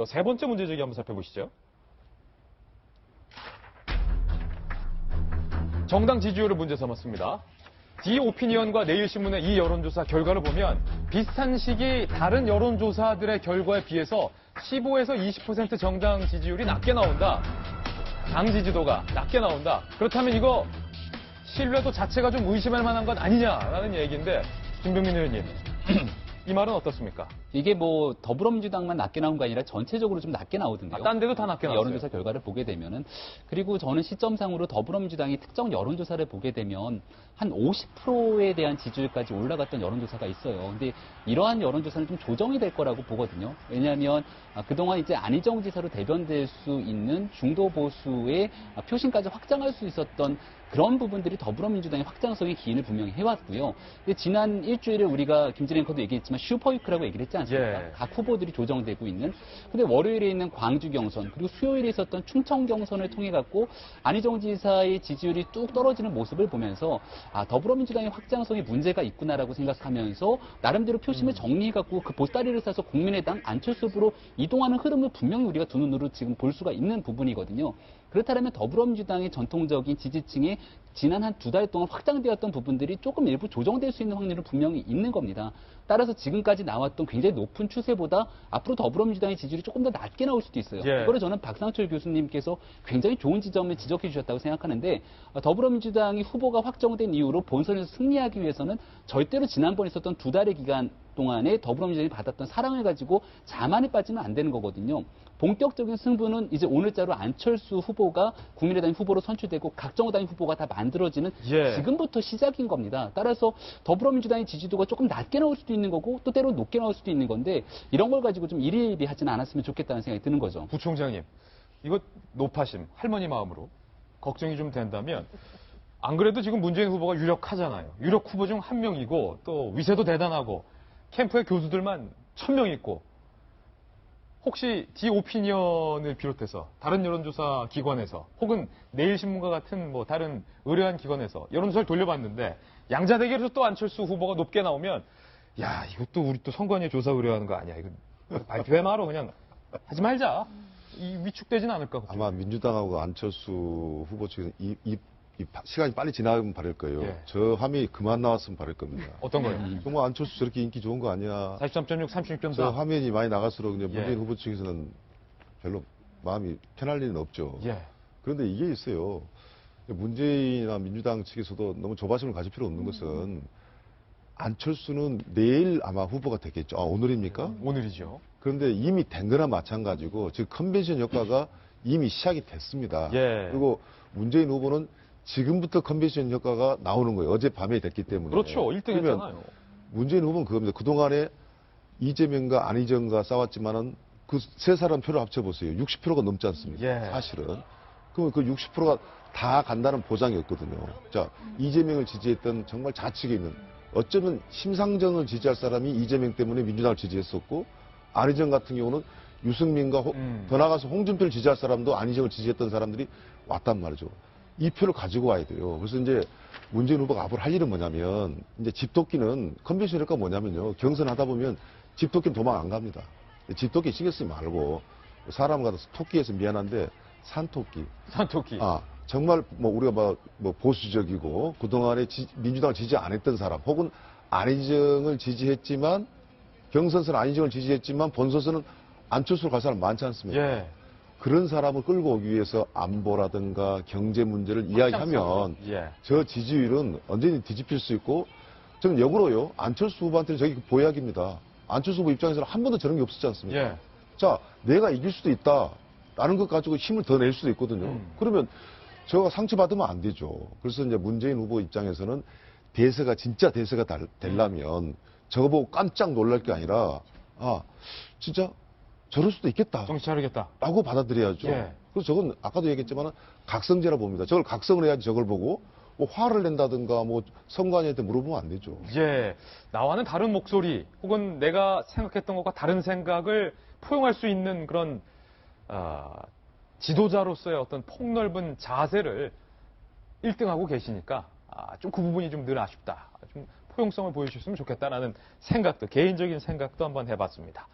저 세 번째 문제 제기 한번 살펴보시죠. 정당 지지율을 문제 삼았습니다. 디오피니언과 내일신문의 이 여론조사 결과를 보면 비슷한 시기 다른 여론조사들의 결과에 비해서 15에서 20% 정당 지지율이 낮게 나온다. 당 지지도가 낮게 나온다. 그렇다면 이거 신뢰도 자체가 좀 의심할 만한 건 아니냐라는 얘기인데 김병민 의원님 이 말은 어떻습니까? 이게 뭐 더불어민주당만 낮게 나온 게 아니라 전체적으로 좀 낮게 나오던데요. 딴 데도 다 낮게 나왔어요. 여론조사 결과를 보게 되면은. 그리고 저는 시점상으로 더불어민주당이 특정 여론조사를 보게 되면 한 50%에 대한 지지율까지 올라갔던 여론조사가 있어요. 근데 이러한 여론조사는 좀 조정이 될 거라고 보거든요. 왜냐하면 그동안 이제 안희정 지사로 대변될 수 있는 중도 보수의 표심까지 확장할 수 있었던 그런 부분들이 더불어민주당의 확장성의 기인을 분명히 해왔고요. 근데 지난 일주일에 우리가 김진애 앵커도 얘기했지만 슈퍼위크라고 얘기를 했지 않습니까? 예. 각 후보들이 조정되고 있는. 근데 월요일에 있는 광주 경선 그리고 수요일에 있었던 충청 경선을 통해 갖고 안희정 지사의 지지율이 뚝 떨어지는 모습을 보면서 더불어민주당의 확장성에 문제가 있구나라고 생각하면서 나름대로 표심을 정리해 갖고 그 보따리를 싸서 국민의당 안철수 후보로 이동하는 흐름을 분명히 우리가 두 눈으로 지금 볼 수가 있는 부분이거든요. 그렇다면 더불어민주당의 전통적인 지지층이 지난 한 2달 동안 확장되었던 부분들이 조금 일부 조정될 수 있는 확률은 분명히 있는 겁니다. 따라서 지금까지 나왔던 굉장히 높은 추세보다 앞으로 더불어민주당의 지지율이 조금 더 낮게 나올 수도 있어요. 예. 이거를 저는 박상철 교수님께서 굉장히 좋은 지점을 지적해 주셨다고 생각하는데 더불어민주당이 후보가 확정된 이후로 본선에서 승리하기 위해서는 절대로 지난번에 있었던 2달의 기간 동안에 더불어민주당이 받았던 사랑을 가지고 자만에 빠지면 안 되는 거거든요. 본격적인 승부는 이제 오늘자로 안철수 후보가 국민의당 후보로 선출되고 각종 당 후보가 다 만들어지는 예. 지금부터 시작인 겁니다. 따라서 더불어민주당의 지지도가 조금 낮게 나올 수도 있는 거고 또 때로 높게 나올 수도 있는 건데 이런 걸 가지고 좀 일희일비하지는 않았으면 좋겠다는 생각이 드는 거죠. 부총장님, 이거 노파심, 할머니 마음으로 걱정이 좀 된다면 안 그래도 지금 문재인 후보가 유력하잖아요. 유력 후보 중 한 명이고 또 위세도 대단하고 캠프에 교수들만 1000명 있고 혹시 디오피니언을 비롯해서 다른 여론조사 기관에서 혹은 내일신문과 같은 뭐 다른 의뢰한 기관에서 여론조사를 돌려봤는데 양자 대결에서 또 안철수 후보가 높게 나오면 야 이것도 우리 또 선관위 조사 의뢰하는 거 아니야. 이거 발표해 말어 그냥 하지 말자. 이 위축되진 않을까. 아마 민주당하고 안철수 후보 측에서 이 시간이 빨리 지나가면 바랄 거예요. 예. 저 화면이 그만 나왔으면 바랄 겁니다. 어떤 거예요? 정말 안철수 저렇게 인기 좋은 거 아니야. 43.6, 36.4. 저 화면이 많이 나갈수록 이제 문재인 예. 후보 측에서는 별로 마음이 편할 일은 없죠. 예. 그런데 이게 있어요. 문재인이나 민주당 측에서도 너무 조바심을 가질 필요 없는 것은 안철수는 내일 아마 후보가 되겠죠. 오늘입니까? 오늘이죠. 그런데 이미 된 거나 마찬가지고 즉 컨벤션 효과가 이미 시작이 됐습니다. 예. 그리고 문재인 후보는 지금부터 컨벤션 효과가 나오는 거예요. 어젯밤에 됐기 때문에. 그렇죠. 1등 그러면 했잖아요. 문재인 후보는 그겁니다. 그동안에 이재명과 안희정과 싸웠지만은 그 세 사람 표를 합쳐보세요. 60%가 넘지 않습니까? 예. 사실은. 그러면 그 60%가 다 간다는 보장이 없거든요. 자, 이재명을 지지했던 정말 좌측에 있는 어쩌면 심상정을 지지할 사람이 이재명 때문에 민주당을 지지했었고 안희정 같은 경우는 유승민과 더 나가서 홍준표를 지지할 사람도 안희정을 지지했던 사람들이 왔단 말이죠. 이 표를 가지고 와야 돼요. 그래서 이제 문재인 후보가 앞으로 할 일은 뭐냐면 이제 집토끼는 컨벤션 효과가 뭐냐면요. 경선하다 보면 집토끼는 도망 안 갑니다. 집토끼 신경 쓰지 말고 사람 같아서 토끼에서 미안한데 산토끼. 산토끼. 정말 뭐 우리가 뭐 보수적이고 그동안에 민주당을 지지 안 했던 사람 혹은 안희정을 지지했지만 경선에서는 안희정을 지지했지만 본선에서는 안철수로 갈 사람 많지 않습니까? 예. 그런 사람을 끌고 오기 위해서 안보라든가 경제 문제를 이야기하면 예. 저 지지율은 언제든지 뒤집힐 수 있고 저는 역으로요. 안철수 후보한테는 저게 보약입니다. 안철수 후보 입장에서는 한 번도 저런 게 없었지 않습니까? 예. 자, 내가 이길 수도 있다라는 것 가지고 힘을 더 낼 수도 있거든요. 그러면 저가 상처받으면 안 되죠. 그래서 이제 문재인 후보 입장에서는 대세가 진짜 대세가 되려면 저거 보고 깜짝 놀랄 게 아니라 진짜 저럴 수도 있겠다. 정신 차리겠다. 라고 받아들여야죠. 예. 그래서 저건 아까도 얘기했지만 각성제라 봅니다. 저걸 각성을 해야지 저걸 보고 뭐 화를 낸다든가 뭐 선관위한테 물어보면 안 되죠. 예. 나와는 다른 목소리 혹은 내가 생각했던 것과 다른 생각을 포용할 수 있는 그런 지도자로서의 어떤 폭넓은 자세를 1등하고 계시니까 좀 그 부분이 좀 늘 아쉽다. 좀 포용성을 보여주셨으면 좋겠다라는 생각도 개인적인 생각도 한번 해봤습니다.